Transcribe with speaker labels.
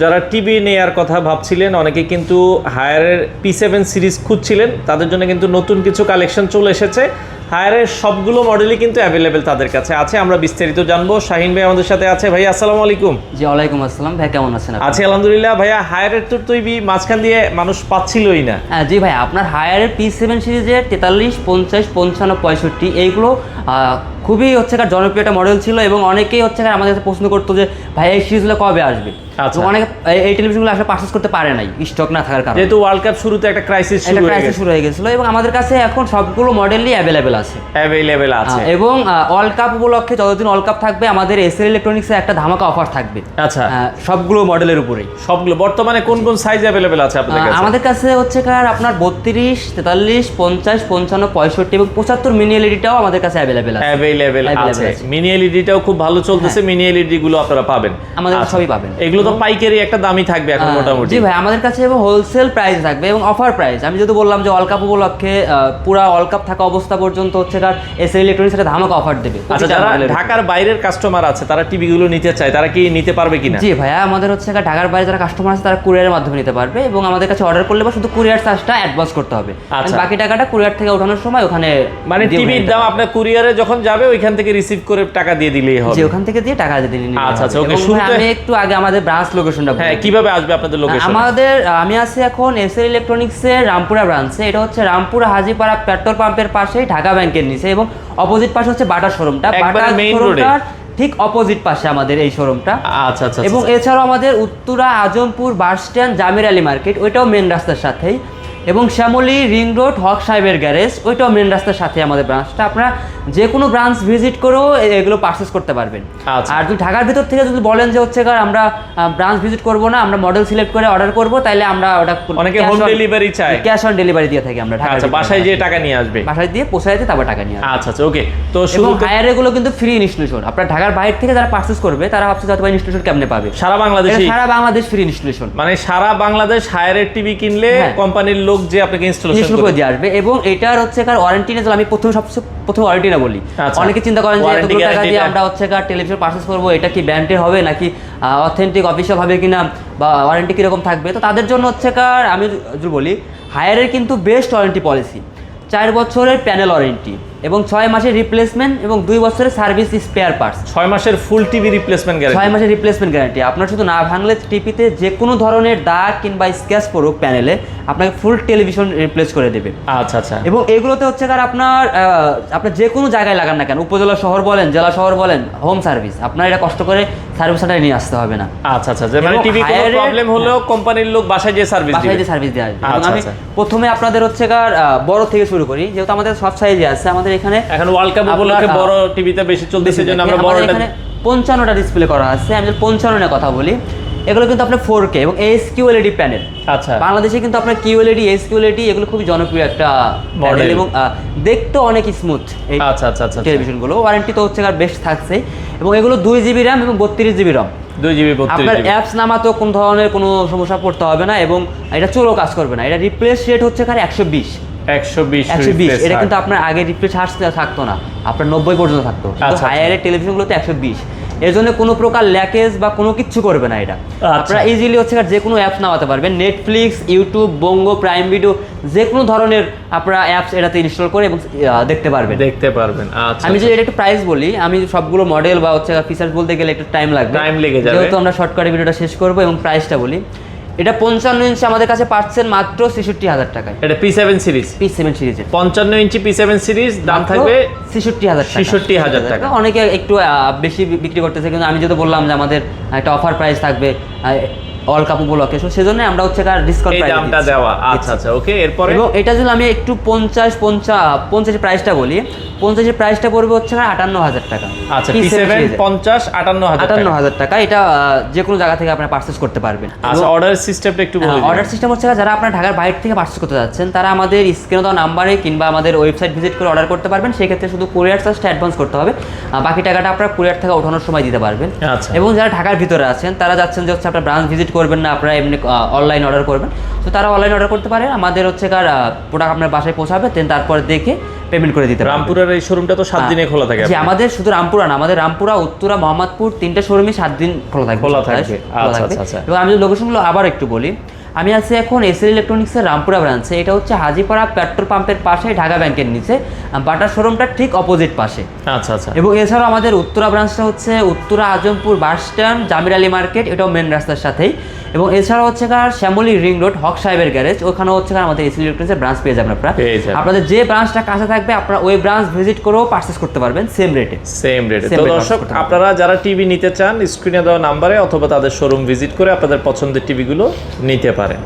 Speaker 1: যারা টিভি নেয়ার কথা ভাবছিলেন, অনেকে কিন্তু হায়ারের P7 সিরিজ খুঁজছিলেন, তাদের জন্য কিন্তু নতুন কিছু কালেকশন চলে এসেছে। হায়ারের সবগুলো মডেলই কিন্তু অ্যাভেলেবেল তাদের কাছে আছে। আমরা বিস্তারিত জানবো। শাহিন ভাই আমাদের সাথে আছে। ভাই আসসালামু আলাইকুম।
Speaker 2: জি ওয়ালাইকুম আসসালাম। ভাই কেমন আছেন আপনি?
Speaker 1: আছি আলহামদুলিল্লাহ। ভাইয়া হায়ারের তো তুই মাঝখান দিয়ে মানুষ পাচ্ছিলই না।
Speaker 2: হ্যাঁ জি ভাই, আপনার হায়ারের P7 সিরিজের 43, 50, 55, 65 এইগুলো খুবই হচ্ছে জনপ্রিয় একটা মডেল ছিল এবং অনেকেই হচ্ছে আমাদের কাছে প্রশ্ন করতো যে ভাই এই সিরিজগুলো কবে আসবে।
Speaker 1: আচ্ছা।
Speaker 2: অনেকে এই টেলিভিশনগুলো আসলে পারচেজ করতে পারে নাই স্টক না থাকার কারণে,
Speaker 1: যেহেতু ওয়ার্ল্ড কাপ শুরুতে একটা ক্রাইসিস
Speaker 2: শুরু হয়ে গেছিল এবং আমাদের কাছে এখন সবগুলো মডেলই অ্যাভেলেবেল আছে। এবং ওয়ার্ল্ড কাপ উপলক্ষে যতদিন ওয়ার্ল্ড কাপ থাকবে আমাদের এসএল ইলেকট্রনিক্সে একটা ধামাকা অফার থাকবে।
Speaker 1: আচ্ছা,
Speaker 2: সবগুলো মডেলের উপরেই।
Speaker 1: সবগুলো বর্তমানে কোন কোন সাইজ অ্যাভেলেবেল আছে আপনাদের কাছে?
Speaker 2: আমাদের কাছে হচ্ছে আপনার 32, 43, 50, 55, 65 এবং 75 মিনি এলইডিটাও আমাদের কাছে অ্যাভেলেবেল আছে।
Speaker 1: মিনি এলইডিটাও খুব ভালো চলতেছে। মিনি এলইডি গুলো আপনারা পাবেন
Speaker 2: আমাদের সবই পাবেন।
Speaker 1: এগুলো তো পাইকারি একটা দামই থাকবে এখন মোটামুটি।
Speaker 2: জি ভাই, আমাদের কাছে এবং হোলসেল প্রাইস থাকবে এবং অফার প্রাইস। আমি যদি বললাম যে ওয়ার্ল্ড কাপ উপলক্ষে পুরো ওয়ার্ল্ড কাপ থাকা অবস্থা পর্যন্ত হচ্ছে এসএল ইলেকট্রনিক্স একটা ধামাকা অফার দেবে।
Speaker 1: আচ্ছা, যারা ঢাকার বাইরের কাস্টমার আছে তারা টিভি গুলো নিতে চায়, তারা কি নিতে পারবে কিনা?
Speaker 2: জি ভাইয়া, আমাদের হচ্ছে ঢাকার বাইরে যারা কাস্টমার আছে তারা কুরিয়ারের মাধ্যমে নিতে পারবে এবং আমাদের কাছে অর্ডার করলে বা শুধু কুরিয়ার চার্জটা অ্যাডভান্স করতে হবে। বাকি টাকাটা কুরিয়ার থেকে ওঠানোর সময় ওখানে
Speaker 1: মানে টিভির দাম আপনার কুরিয়ারে যখন যাবে ওইখান থেকে রিসিভ করে টাকা দিয়ে দিলেই হবে।
Speaker 2: জি, ওখান থেকে দিয়ে টাকা দিয়ে দিলেই হবে।
Speaker 1: আচ্ছা, ওকে।
Speaker 2: আমি একটু আগে আমাদের ব্রাঞ্চ লোকেশনটা বলি।
Speaker 1: হ্যাঁ, কিভাবে আসবে আপনাদের লোকেশন?
Speaker 2: আমি আছি এখন এসএল ইলেকট্রনিক্সের রামপুরা ব্রাঞ্চে। এটা হচ্ছে রামপুরা হাজিপাড়া পেট্রোল পাম্পের পাশেই ঢাকা ব্যাংকের নিচে এবং অপোজিট পাশে হচ্ছে বাটা শোরুমটা। বাটা শোরুমটার ঠিক অপোজিট পাশে আমাদের এই শোরুমটা।
Speaker 1: আচ্ছা।
Speaker 2: এবং এছাড়াও আমাদের Uttara Azampur bus stand Jamir Ali market, ওইটাও মেন রাস্তার সাথেই। এবং শ্যামলী রিং রোড হক সাহেবের গ্যারেজ, ওইটাও মেন রাস্তার সাথে আমাদের ব্রাঞ্চটা। আপনারা যে কোনো ব্রাঞ্চ ভিজিট করেও এগুলো পারচেস করতে পারবেন। আর যদি ঢাকার ভিতর থেকে যদি বলেন যে হচ্ছে আমরা ব্রাঞ্চ ভিজিট করবো না, আমরা মডেল সিলেক্ট করে অর্ডার করবো, তাহলে আমরা ওটা
Speaker 1: অনেকে হোম ডেলিভারি চায়,
Speaker 2: ক্যাশ অন ডেলিভারি দিয়ে থাকি আমরা।
Speaker 1: আচ্ছা, বাসায় যেয়ে টাকা নিয়ে আসবে,
Speaker 2: বাসায় দিয়ে পৌঁছায় দিয়ে তারপর টাকা নিয়ে আসবে।
Speaker 1: আচ্ছা, ওকে। তো
Speaker 2: এবং হায়ার এগুলো কিন্তু ফ্রি ইনস্টলেশন। আপনারা ঢাকার বাইরে থেকে যারা পারচেস করবে তারা ভাবছে হয়তো ইনস্টলেশন কেমনে পাবে।
Speaker 1: সারা বাংলাদেশ
Speaker 2: ফ্রি ইনস্টলেশন,
Speaker 1: মানে সারা বাংলাদেশ হায়ারের টিভি কিনলে কোম্পানির লোক যে আপনাকে ইনস্টলেশন করে দিয়ে
Speaker 2: আসবে। এবং এটার হচ্ছে ওয়ারেন্টি না, আমি প্রথম ওয়ারেন্টি না বলি। অনেকে চিন্তা করেন যে এতগুলো টাকা দিয়ে আমরা হচ্ছে টেলিভিশন পারচেস করবো, এটা কি ব্র্যান্ডের হবে নাকি অথেন্টিক অফিসিয়াল হবে কিনা বা ওয়ারেন্টি কিরকম থাকবে। তো তাদের জন্য হচ্ছে আমি যদি বলি হায়ারের কিন্তু বেস্ট ওয়ারেন্টি পলিসি। 4 বছরের প্যানেল ওয়ারেন্টি এবং 6 মাসের রিপ্লেসমেন্ট এবং 2 বছরের সার্ভিস স্পেয়ার পার্টস।
Speaker 1: 6 মাসের ফুল টিভি রিপ্লেসমেন্ট গ্যারান্টি।
Speaker 2: 6 মাসের রিপ্লেসমেন্ট গ্যারান্টি। আপনার শুধু না ভাঙলে টিভিতে যে কোনো ধরনের দাগ কিংবা স্ক্র্যাচ পড়ুক প্যানেলে, আপনাকে ফুল টেলিভিশন রিপ্লেস করে দেবে।
Speaker 1: আচ্ছা।
Speaker 2: এবং এগুলোতে হচ্ছে আপনার যে কোনো জায়গায় লাগান না কেন, উপজেলা শহর বলেন, জেলা শহর বলেন, হোম সার্ভিস, আপনার এটা কষ্ট করে সার্ভিস সেন্টারে নিয়ে আসতে হবে না।
Speaker 1: আচ্ছা। যে মানে টিভি কোনো প্রবলেম হলেও কোম্পানির লোক বাসায় যে সার্ভিস
Speaker 2: দিয়ে আসবে। আমি প্রথমে আপনাদের হচ্ছে বড় থেকে শুরু করি, যেহেতু আমাদের সব সাইজে আছে। আমাদের এখানে
Speaker 1: এখন ওয়ার্ল্ড কাপ উপলক্ষে বড় টিভিতে বেশি চলতেছে, জন্য আমরা বড়টা
Speaker 2: 55টা ডিসপ্লে করা আছে। আমি 55 এর কথা বলি, এগুলো কিন্তু আপনার 4K এবং ASQLED প্যানেল।
Speaker 1: আচ্ছা,
Speaker 2: বাংলাদেশে কিন্তু আপনার QLED, ASQLED এগুলো খুবই জনপ্রিয় একটা মডেল এবং দেখতে অনেক স্মুথ এই টেলিভিশনগুলো। ওয়ারেন্টি তো হচ্ছে বেস্ট থাকছে এবং এগুলো 2GB RAM এবং 32GB RAM।
Speaker 1: 2GB 32GB
Speaker 2: আপনার অ্যাপস নামাতেও কোনো ধরনের কোনো সমস্যা পড়তে হবে না এবং এটা চলো কাজ করবে না। এটা রিপ্লেস রেট হচ্ছে 120। এটা কিন্তু আপনার আগে রিপ্লেস হার্স থাকতো না, আপনার 90 পর্যন্ত থাকতো। হায়ারের টেলিভিশনগুলোতে 120। এর জন্য কোনো প্রকার ল্যাকেজ বা কোনো কিছু করবে না এটা। আপনারা ইজিলি হচ্ছে যে কোনো অ্যাপস নামাতে পারবেন, নেটফ্লিক্স, ইউটিউব, বঙ্গো, প্রাইম ভিডিও, যে কোনো ধরনের আপনারা অ্যাপস এটাতে ইনস্টল করে এবং দেখতে পারবেন।
Speaker 1: আচ্ছা,
Speaker 2: আমি যদি এটা একটু প্রাইস বলি, আমি সবগুলো মডেল বা হচ্ছে ফিচার্স বলতে গেলে একটু টাইম লেগে যাবে, যেহেতু আমরা শর্টকাটে ভিডিওটা শেষ করবো। এবং প্রাইসটা বলি, এটা 55 ইঞ্চি আমাদের কাছে পাচ্ছেন মাত্র 66,000 টাকায়।
Speaker 1: এটা P7 সিরিজের 55 ইঞ্চি P7 সিরিজ, দাম থাকবে 66,000 টাকা।
Speaker 2: অনেকে একটু বেশি বিক্রি করতেছে, কিন্তু আমি যেটা বললাম যে আমাদের একটা অফার প্রাইস থাকবে ওয়ার্ল্ড কাপ উপলক্ষে, সেজন্য আমরা হচ্ছে ডিসকাউন্ট প্রাইস
Speaker 1: দামটা দেওয়া। আচ্ছা, ওকে। এরপরে
Speaker 2: এবং এটা যদি আমি একটু 50 প্রাইসটা বলি, 50 এর প্রাইসটা পড়বে হচ্ছে 58,000 টাকা।
Speaker 1: আচ্ছা, P7 50 58,000
Speaker 2: টাকা। এটা যে কোনো জায়গা থেকে আপনারা পারচেজ করতে পারবেন।
Speaker 1: আচ্ছা, অর্ডার সিস্টেমটা একটু বলুন।
Speaker 2: অর্ডার সিস্টেম হচ্ছে যারা আপনারা ঢাকার বাইরে থেকে পারচেজ করতে যাচ্ছেন তারা আমাদের স্ক্রিনে দেওয়া নাম্বারে কিংবা আমাদের ওয়েবসাইট ভিজিট করে অর্ডার করতে পারবেন। সেই ক্ষেত্রে শুধু কুরিয়ার চার্জটা অ্যাডভান্স করতে হবে, বাকি টাকাটা আপনারা কুরিয়ার থেকে ওঠানোর সময় দিতে পারবেন। এবং যারা ঢাকার ভিতরে আছেন তারা যাচ্ছেন যে হচ্ছে আপনারা ব্রাঞ্চ ভিজিট করবেন না, আপনারা এমনি অনলাইন অর্ডার করবেন, তো তারা অনলাইন অর্ডার করতে পারে। আমাদের হচ্ছে প্রোডাক্ট আপনার বাসায় পৌঁছাবে, তারপর দেখে পেমেন্ট করে দিতে পারবেন।
Speaker 1: রামপুরার এই শোরুমটা তো 7 দিনে খোলা থাকে
Speaker 2: জি, আমাদের শুধু রামপুরা না, আমাদের রামপুরা, উত্তরা, মোহাম্মদপুর 3টে শোরুমই 7 দিন খোলা থাকবে।
Speaker 1: খোলা থাকবে। আচ্ছা, আচ্ছা।
Speaker 2: এবং আমি যদি লোকেশনগুলো আবার একটু বলি, আমি আছি এখন এসএল ইলেকট্রনিক্সের রামপুরা ব্রাঞ্চে। এটা হচ্ছে হাজিপাড়া পেট্রোল পাম্পের পাশে, ঢাকা ব্যাংকের নিচে, বাটার শোরুমটা ঠিক অপোজিট পাশে।
Speaker 1: আচ্ছা আচ্ছা।
Speaker 2: এবং এছাড়াও আমাদের উত্তরা ব্রাঞ্চটা হচ্ছে Uttara Azampur bus stand, Jamir Ali market, এটাও মেন রাস্তার সাথেই। এবং এছাড়াও হচ্ছে শ্যামলী রিং রোড, হক সাহেবের গ্যারেজ, ওখানেও হচ্ছে আমাদের এসএল ইলেকট্রনিক্সের ব্রাঞ্চ পেয়ে যাবেন আপনারা। আপনাদের যে ব্রাঞ্চটা কাছে থাকবে আপনারা ওই ব্রাঞ্চ ভিজিট করেও পারচেস করতে পারবেন সেম রেটে।
Speaker 1: তো দর্শক, আপনারা যারা টিভি নিতে চান স্ক্রিনে দেওয়া নাম্বারে অথবা তাদের শোরুম ভিজিট করে আপনাদের পছন্দের টিভিগুলো নিতে পারেন।